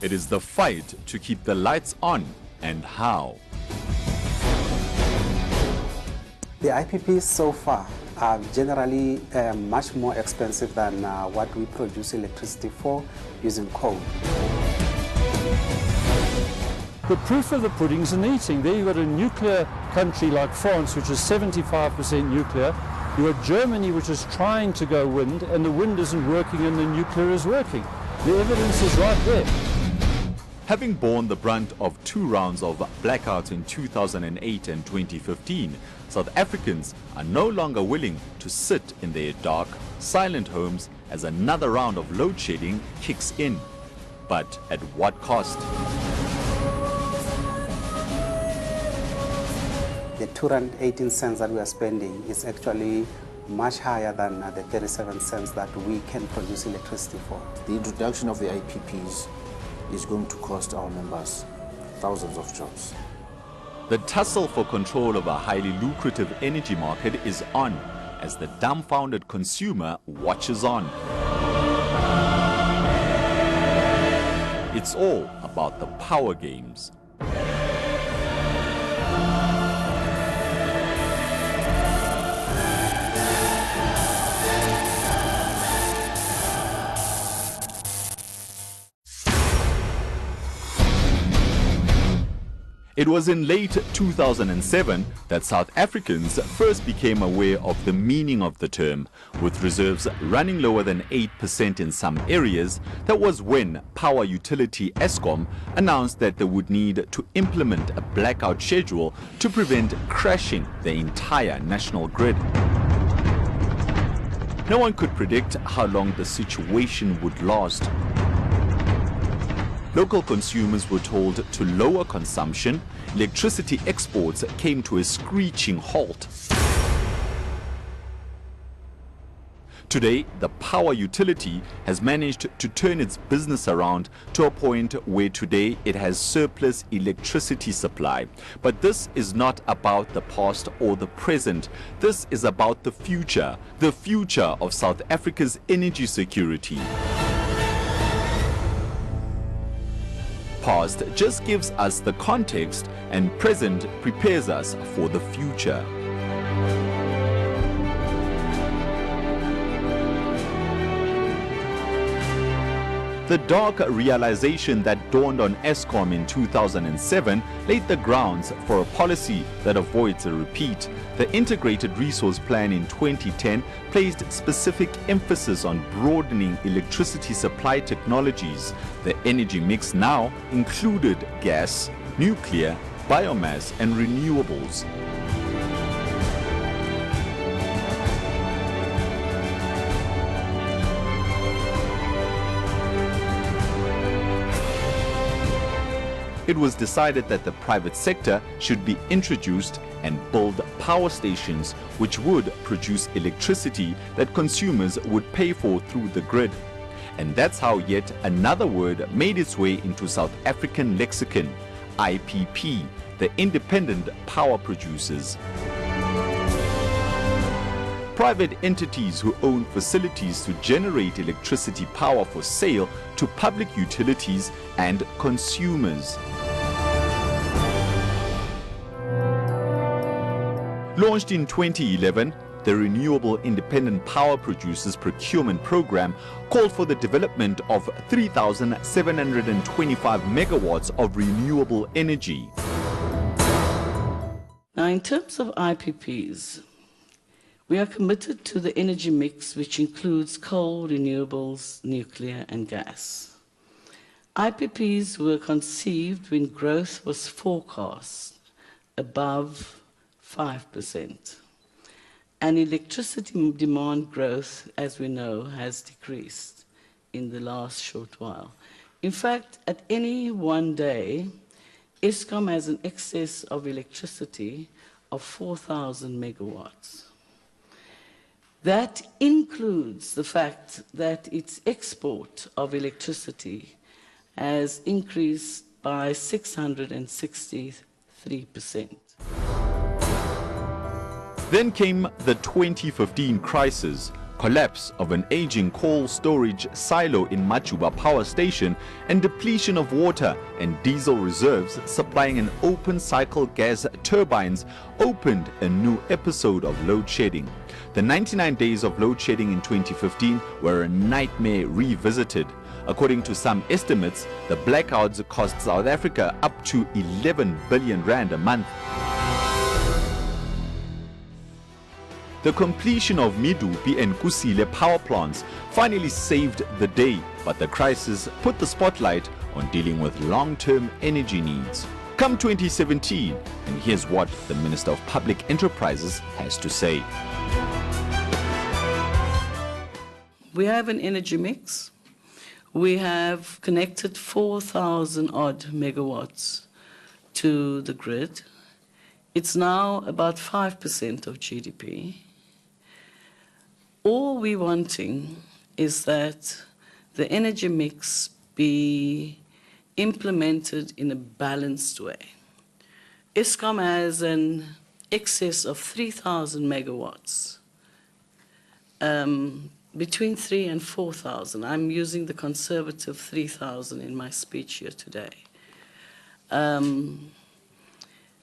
It is the fight to keep the lights on, and how. The IPPs so far are generally much more expensive than what we produce electricity for using coal. The proof of the pudding's in the eating. There you've got a nuclear country like France, which is 75% nuclear. You've got Germany, which is trying to go wind, and the wind isn't working and the nuclear is working. The evidence is right there. Having borne the brunt of 2 rounds of blackouts in 2008 and 2015, South Africans are no longer willing to sit in their dark, silent homes as another round of load shedding kicks in. But at what cost? The R2.18 that we are spending is actually much higher than the 37 cents that we can produce electricity for. The introduction of the IPPs is going to cost our members thousands of jobs. The tussle for control of a highly lucrative energy market is on as the dumbfounded consumer watches on. It's all about the power games. It was in late 2007 that South Africans first became aware of the meaning of the term. With reserves running lower than 8% in some areas, that was when power utility Eskom announced that they would need to implement a blackout schedule to prevent crashing the entire national grid. No one could predict how long the situation would last. Local consumers were told to lower consumption. Electricity exports came to a screeching halt. Today, the power utility has managed to turn its business around to a point where today it has surplus electricity supply. But this is not about the past or the present. This is about the future of South Africa's energy security. Past just gives us the context, and present prepares us for the future. The dark realization that dawned on Eskom in 2007 laid the grounds for a policy that avoids a repeat. The Integrated Resource Plan in 2010 placed specific emphasis on broadening electricity supply technologies. The energy mix now included gas, nuclear, biomass, and renewables. It was decided that the private sector should be introduced and build power stations which would produce electricity that consumers would pay for through the grid. And that's how yet another word made its way into South African lexicon: IPP, the independent power producers. Private entities who own facilities to generate electricity power for sale to public utilities and consumers. Launched in 2011, the Renewable Independent Power Producers Procurement Program called for the development of 3,725 megawatts of renewable energy. Now, in terms of IPPs, we are committed to the energy mix, which includes coal, renewables, nuclear, and gas. IPPs were conceived when growth was forecast above 5%. And electricity demand growth, as we know, has decreased in the last short while. In fact, at any one day, Eskom has an excess of electricity of 4,000 megawatts. That includes the fact that its export of electricity has increased by 663%. Then came the 2015 crisis. collapse of an aging coal storage silo in Majuba Power Station, and depletion of water and diesel reserves supplying an open cycle gas turbines opened a new episode of load shedding. The 99 days of load shedding in 2015 were a nightmare revisited. According to some estimates, the blackouts cost South Africa up to 11 billion rand a month. The completion of Medupi and Kusile power plants finally saved the day, but the crisis put the spotlight on dealing with long-term energy needs. Come 2017, and here's what the Minister of Public Enterprises has to say. We have an energy mix. We have connected 4,000 odd megawatts to the grid. It's now about 5% of GDP. All we're wanting is that the energy mix be implemented in a balanced way. Eskom has an excess of 3,000 megawatts, between 3,000 and 4,000. I'm using the conservative 3,000 in my speech here today.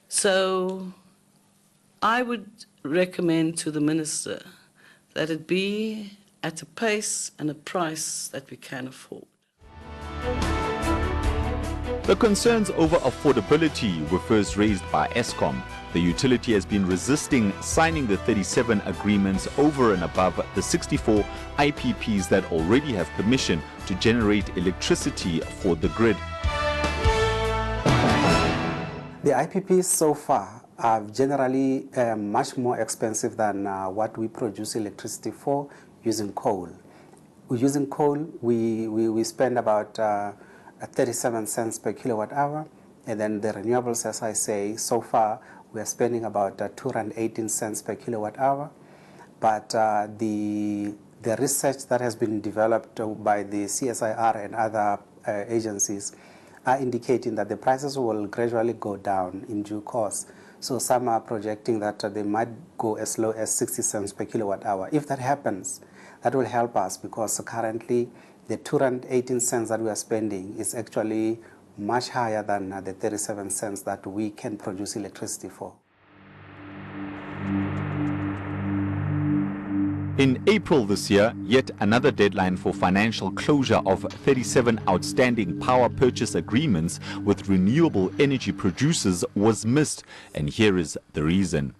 So I would recommend to the Minister that it be at a pace and a price that we can afford. The concerns over affordability were first raised by Eskom. The utility has been resisting signing the 37 agreements over and above the 64 IPPs that already have permission to generate electricity for the grid. The IPPs so far are generally much more expensive than what we produce electricity for using coal. Using coal, we spend about 37 cents per kilowatt hour, and then the renewables, as I say, so far we are spending about 218 cents per kilowatt hour. But the research that has been developed by the CSIR and other agencies are indicating that the prices will gradually go down in due course. So some are projecting that they might go as low as 60 cents per kilowatt hour. If that happens, that will help us, because currently the 218 cents that we are spending is actually much higher than the 37 cents that we can produce electricity for. In April this year, yet another deadline for financial closure of 37 outstanding power purchase agreements with renewable energy producers was missed, and here is the reason.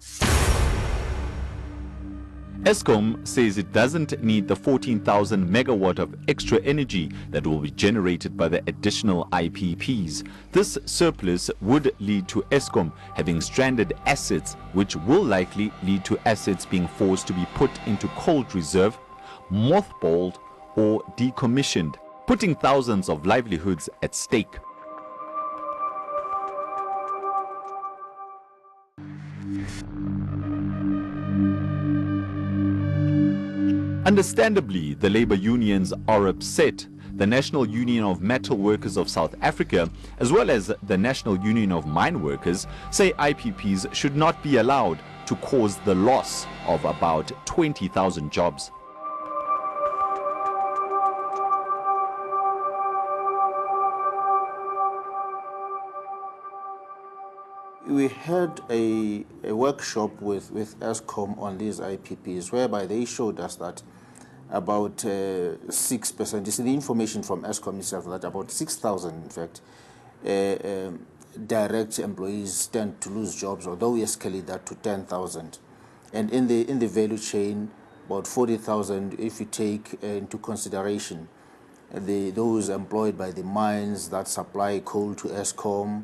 Eskom says it doesn't need the 14,000 megawatt of extra energy that will be generated by the additional IPPs. This surplus would lead to Eskom having stranded assets, which will likely lead to assets being forced to be put into cold reserve, mothballed, or decommissioned, putting thousands of livelihoods at stake. Understandably, the labor unions are upset. The National Union of Metal Workers of South Africa, as well as the National Union of Mine Workers, say IPPs should not be allowed to cause the loss of about 20,000 jobs. We had a workshop with Eskom on these IPPs, whereby they showed us that about 6%, you see the information from Eskom itself, that about 6,000, in fact, direct employees stand to lose jobs, although we escalate that to 10,000. And in the value chain, about 40,000 if you take into consideration those employed by the mines that supply coal to Eskom,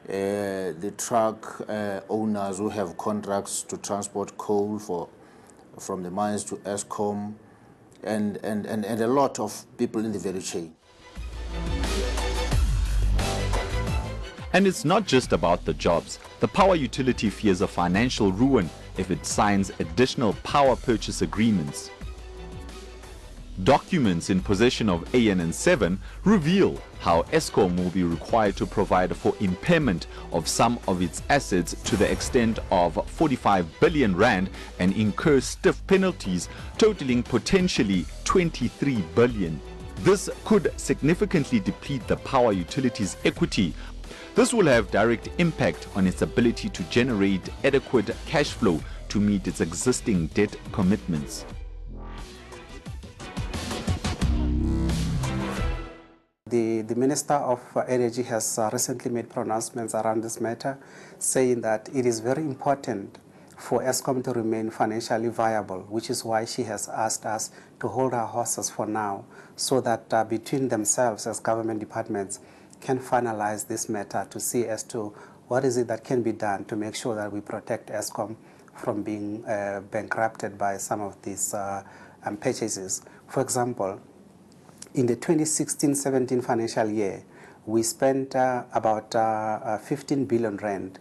the truck owners who have contracts to transport coal from the mines to Eskom, and a lot of people in the value chain. And it's not just about the jobs. The power utility fears a financial ruin if it signs additional power purchase agreements. Documents in possession of ANN7 reveal how Eskom will be required to provide for impairment of some of its assets to the extent of 45 billion rand and incur stiff penalties totaling potentially 23 billion. This could significantly deplete the power utility's equity. This will have direct impact on its ability to generate adequate cash flow to meet its existing debt commitments. The Minister of Energy has recently made pronouncements around this matter, saying that it is very important for Eskom to remain financially viable, which is why she has asked us to hold our horses for now, so that between themselves as government departments can finalize this matter to see as to what is it that can be done to make sure that we protect Eskom from being bankrupted by some of these purchases. For example, in the 2016-17 financial year, we spent about 15 billion rand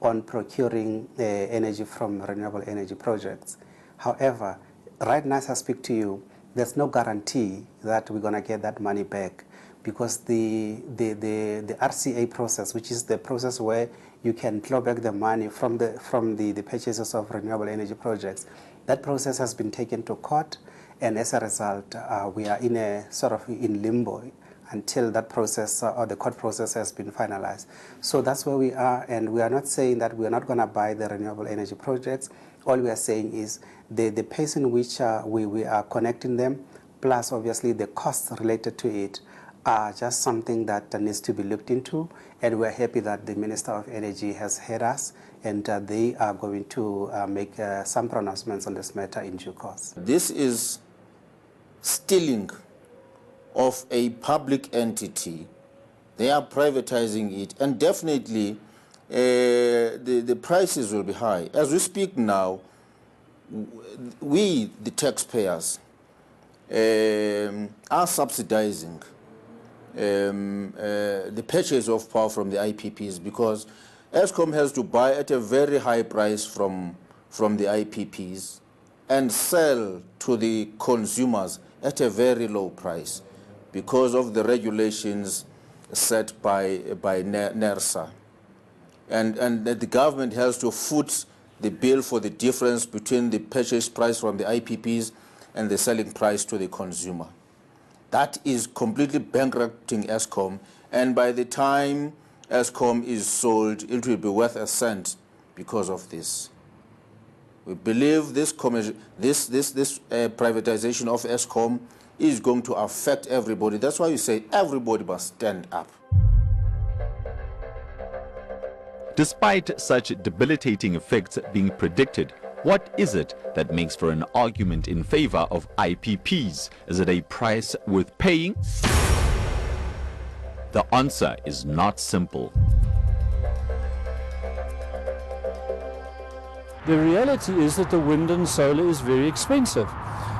on procuring energy from renewable energy projects. However, right now as I speak to you, there's no guarantee that we're going to get that money back, because the RCA process, which is the process where you can claw back the money from the purchases of renewable energy projects, that process has been taken to court. And as a result, we are in a sort of in limbo until that process or the court process has been finalized. So that's where we are, and we are not saying that we are not going to buy the renewable energy projects. All we are saying is the pace in which we are connecting them, plus obviously the costs related to it, are just something that needs to be looked into. And we're happy that the Minister of Energy has heard us, and they are going to make some pronouncements on this matter in due course. This is stealing of a public entity. They are privatizing it, and definitely the prices will be high. As we speak now, we, the taxpayers, are subsidizing the purchase of power from the IPPs, because Eskom has to buy at a very high price from the IPPs and sell to the consumers at a very low price because of the regulations set by NERSA. And the government has to foot the bill for the difference between the purchase price from the IPPs and the selling price to the consumer. That is completely bankrupting Eskom, and by the time Eskom is sold, it will be worth a cent because of this. We believe this privatization of Eskom is going to affect everybody. That's why we say everybody must stand up. Despite such debilitating effects being predicted, what is it that makes for an argument in favor of IPPs? Is it a price worth paying? The answer is not simple. The reality is that the wind and solar is very expensive.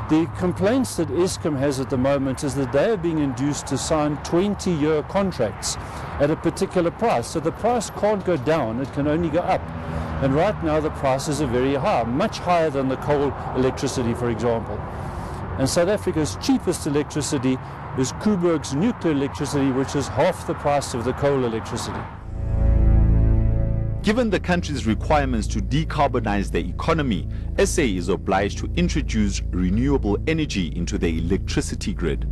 The complaints that Eskom has at the moment is that they are being induced to sign 20-year contracts at a particular price. So the price can't go down, it can only go up. And right now the prices are very high, much higher than the coal electricity, for example. And South Africa's cheapest electricity is Koeberg's nuclear electricity, which is half the price of the coal electricity. Given the country's requirements to decarbonize the economy, SA is obliged to introduce renewable energy into the electricity grid.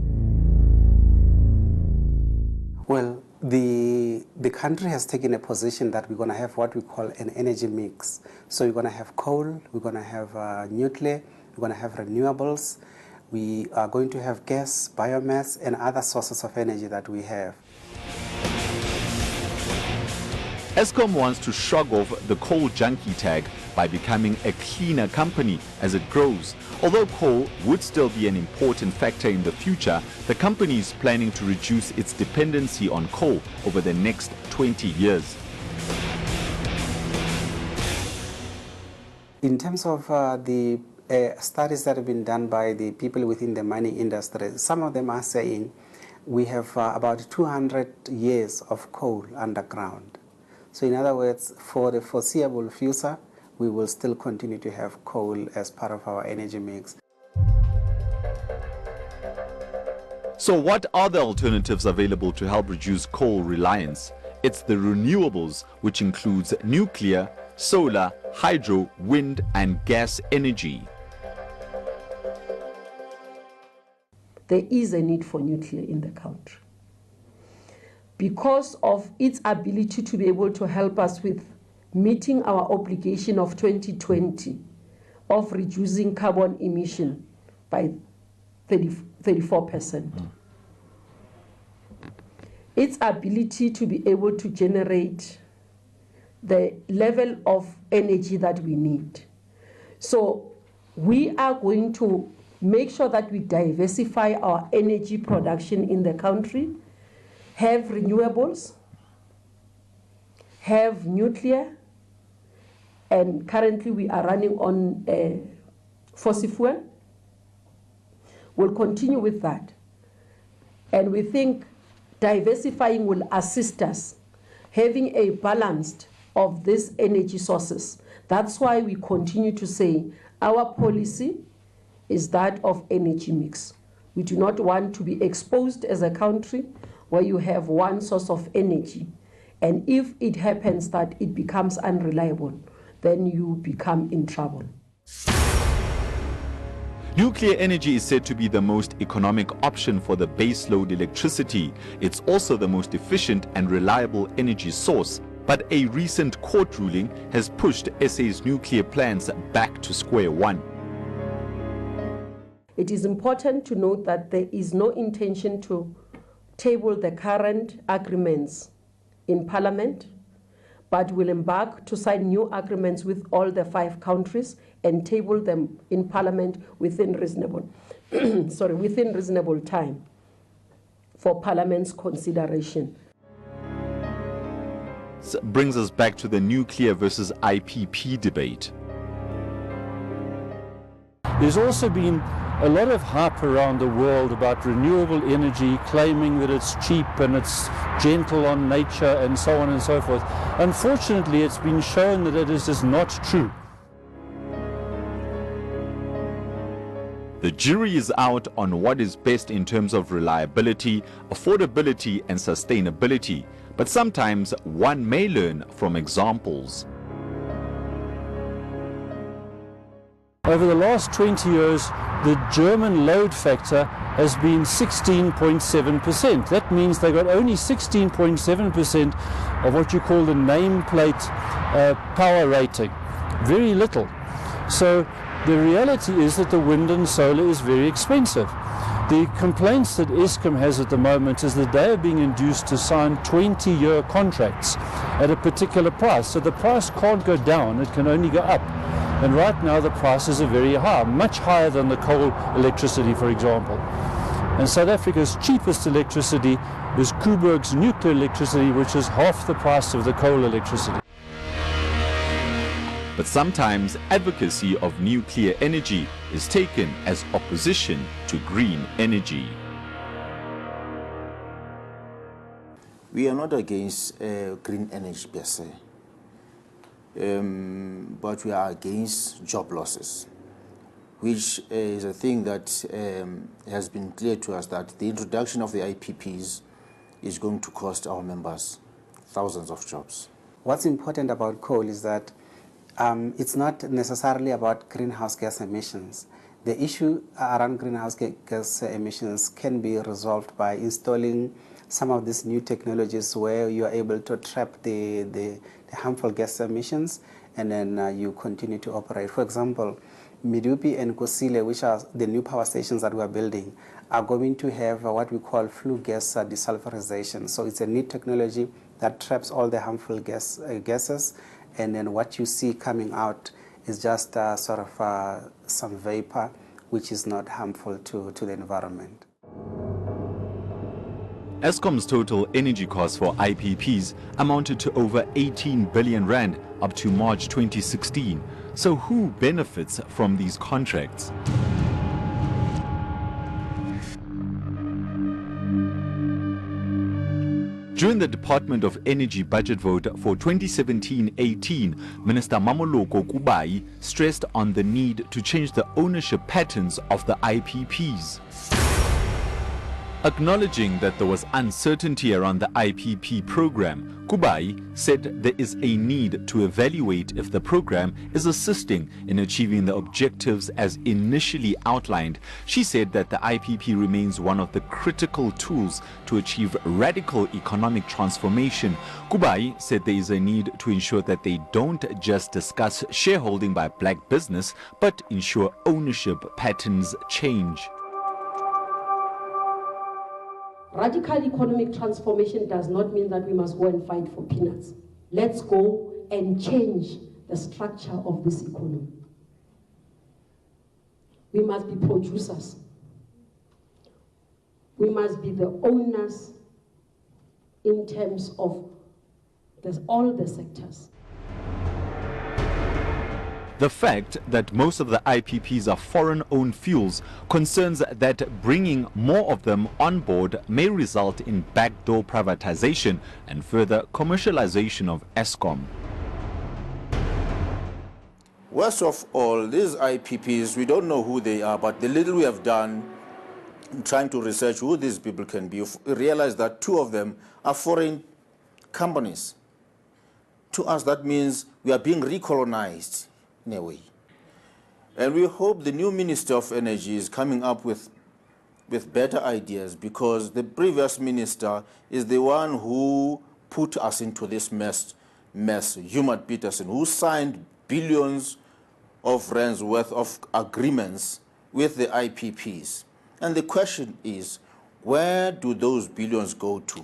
Well, the country has taken a position that we're going to have what we call an energy mix. So we're going to have coal, we're going to have nuclear, we're going to have renewables, we are going to have gas, biomass, and other sources of energy that we have. Eskom wants to shrug off the coal junkie tag by becoming a cleaner company as it grows. Although coal would still be an important factor in the future, the company is planning to reduce its dependency on coal over the next 20 years. In terms of the studies that have been done by the people within the mining industry, some of them are saying we have about 200 years of coal underground. So in other words, for the foreseeable future, we will still continue to have coal as part of our energy mix. So what are the alternatives available to help reduce coal reliance? It's the renewables, which includes nuclear, solar, hydro, wind and gas energy. There is a need for nuclear in the country because of its ability to be able to help us with meeting our obligation of 2020 of reducing carbon emission by 34%. Its ability to be able to generate the level of energy that we need. So we are going to make sure that we diversify our energy production in the country, have renewables, have nuclear, and currently we are running on fossil fuel. We'll continue with that. And we think diversifying will assist us having a balance of these energy sources. That's why we continue to say our policy is that of energy mix. We do not want to be exposed as a country where you have one source of energy. And if it happens that it becomes unreliable, then you become in trouble. Nuclear energy is said to be the most economic option for the baseload electricity. It's also the most efficient and reliable energy source. But a recent court ruling has pushed SA's nuclear plants back to square one. It is important to note that there is no intention to table the current agreements in Parliament, but will embark to sign new agreements with all the 5 countries and table them in Parliament within reasonable, within reasonable time for Parliament's consideration. This brings us back to the nuclear versus IPP debate. There's also been a lot of hype around the world about renewable energy, claiming that it's cheap and it's gentle on nature and so on and so forth. Unfortunately, it's been shown that it is just not true. The jury is out on what is best in terms of reliability, affordability and sustainability, but sometimes one may learn from examples. Over the last 20 years, the German load factor has been 16.7%. That means they got only 16.7% of what you call the nameplate power rating. Very little. So the reality is that the wind and solar is very expensive. The complaints that Eskom has at the moment is that they are being induced to sign 20-year contracts at a particular price. So the price can't go down, it can only go up. And right now the prices are very high, much higher than the coal electricity, for example. And South Africa's cheapest electricity is Coburg's nuclear electricity, which is half the price of the coal electricity. But sometimes advocacy of nuclear energy is taken as opposition to green energy. We are not against green energy per se, but we are against job losses, which is a thing that has been clear to us that the introduction of the IPPs is going to cost our members thousands of jobs. What's important about coal is that it's not necessarily about greenhouse gas emissions. The issue around greenhouse gas emissions can be resolved by installing some of these new technologies where you are able to trap the harmful gas emissions and then you continue to operate. For example, Medupi and Kusile, which are the new power stations that we are building, are going to have what we call flue gas desulfurization. So it's a new technology that traps all the harmful gases, and then what you see coming out is just sort of some vapor, which is not harmful to the environment. Eskom's total energy costs for IPPs amounted to over 18 billion rand up to March 2016. So who benefits from these contracts? During the Department of Energy budget vote for 2017-18, Minister Mamoloko Kubai stressed on the need to change the ownership patterns of the IPPs. Acknowledging that there was uncertainty around the IPP program, Kubai said there is a need to evaluate if the program is assisting in achieving the objectives as initially outlined. She said that the IPP remains one of the critical tools to achieve radical economic transformation. Kubai said there is a need to ensure that they don't just discuss shareholding by black business, but ensure ownership patterns change. Radical economic transformation does not mean that we must go and fight for peanuts. Let's go and change the structure of this economy. We must be producers. We must be the owners in terms of all the sectors. The fact that most of the IPPs are foreign-owned fuels concerns that bringing more of them on board may result in backdoor privatization and further commercialization of Eskom. Worst of all, these IPPs, we don't know who they are, but the little we have done in trying to research who these people can be, we realize that 2 of them are foreign companies. To us, that means we are being recolonized in a way. And we hope the new Minister of Energy is coming up with better ideas, because the previous minister is the one who put us into this mess, Hubert Peterson, who signed billions of rands worth of agreements with the IPPs. And the question is, where do those billions go to?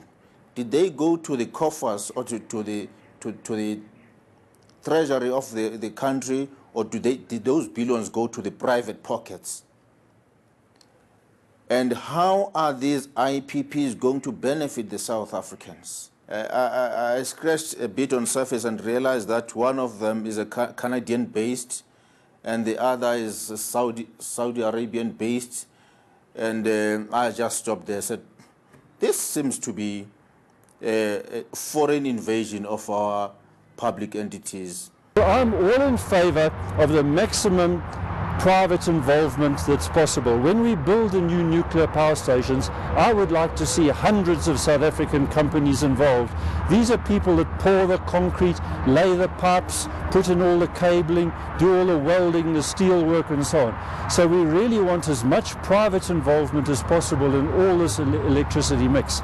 Did they go to the coffers or to the treasury of the country, or did those billions go to the private pockets? And how are these IPPs going to benefit the South Africans? I scratched a bit on surface and realized that one of them is a Canadian-based, and the other is Saudi Arabian-based. And I just stopped there and said, this seems to be a foreign invasion of our public entities. I'm all in favor of the maximum private involvement that's possible. When we build a new nuclear power stations, I would like to see hundreds of South African companies involved. These are people that pour the concrete, lay the pipes, put in all the cabling, do all the welding, the steel work and so on. So we really want as much private involvement as possible in all this electricity mix.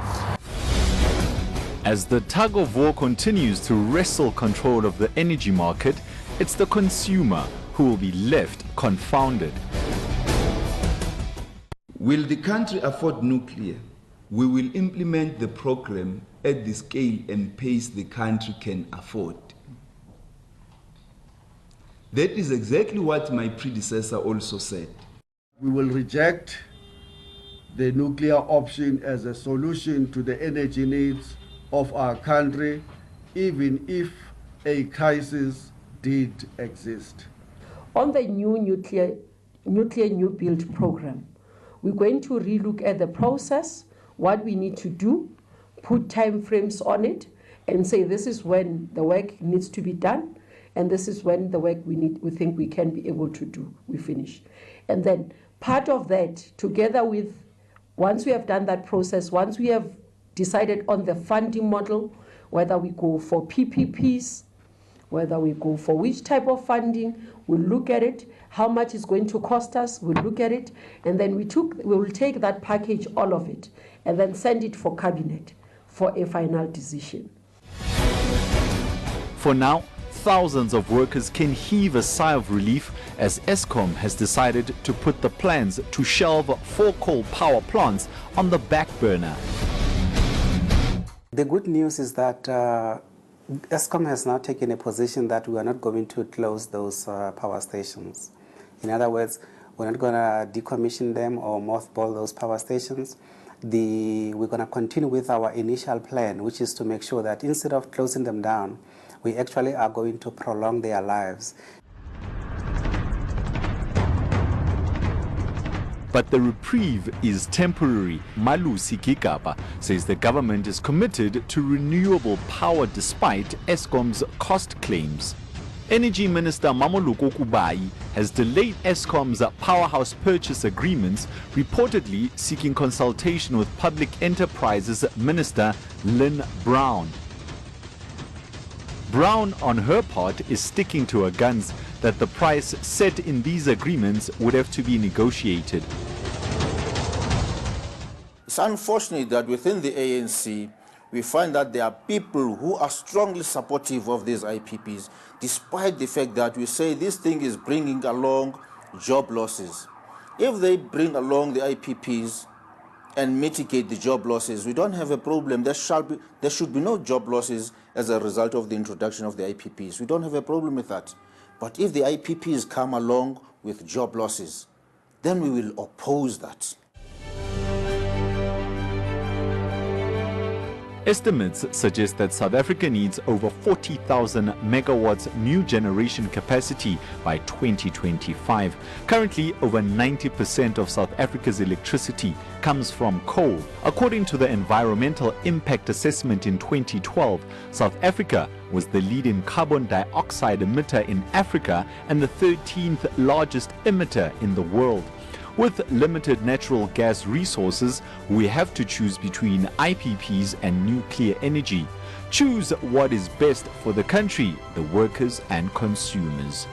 As the tug of war continues to wrestle control of the energy market, it's the consumer who will be left confounded. Will the country afford nuclear? We will implement the program at the scale and pace the country can afford. That is exactly what my predecessor also said. We will reject the nuclear option as a solution to the energy needs of our country, even if a crisis did exist. On the new nuclear new build program, we're going to relook at the process, what we need to do, put time frames on it, and say this is when the work needs to be done, and this is when the work we think we can be able to do, we finish. And then part of that, together with, once we have done that process, once we have decided on the funding model, whether we go for PPPs, whether we go for which type of funding, we'll look at it, how much it's going to cost us, we'll look at it, and then we will take that package, all of it, and then send it for cabinet for a final decision. For now, thousands of workers can heave a sigh of relief as Eskom has decided to put the plans to shelve 4 coal power plants on the back burner. The good news is that Eskom has now taken a position that we are not going to close those power stations. In other words, we're not going to decommission them or mothball those power stations. We're going to continue with our initial plan, which is to make sure that instead of closing them down, we actually are going to prolong their lives. But the reprieve is temporary. Malusi Gigaba says the government is committed to renewable power despite Eskom's cost claims. Energy Minister Mamoluko Kubai has delayed Eskom's powerhouse purchase agreements, reportedly seeking consultation with Public Enterprises Minister Lynn Brown. Brown, on her part, is sticking to her guns that the price set in these agreements would have to be negotiated. It's unfortunate that within the ANC, we find that there are people who are strongly supportive of these IPPs, despite the fact that we say this thing is bringing along job losses. If they bring along the IPPs and mitigate the job losses, we don't have a problem. There should be no job losses as a result of the introduction of the IPPs. We don't have a problem with that. But if the IPPs come along with job losses, then we will oppose that. Estimates suggest that South Africa needs over 40,000 megawatts new generation capacity by 2025. Currently, over 90% of South Africa's electricity comes from coal. According to the Environmental Impact Assessment in 2012, South Africa was the leading carbon dioxide emitter in Africa and the 13th largest emitter in the world. With limited natural gas resources, we have to choose between IPPs and nuclear energy. Choose what is best for the country, the workers and consumers.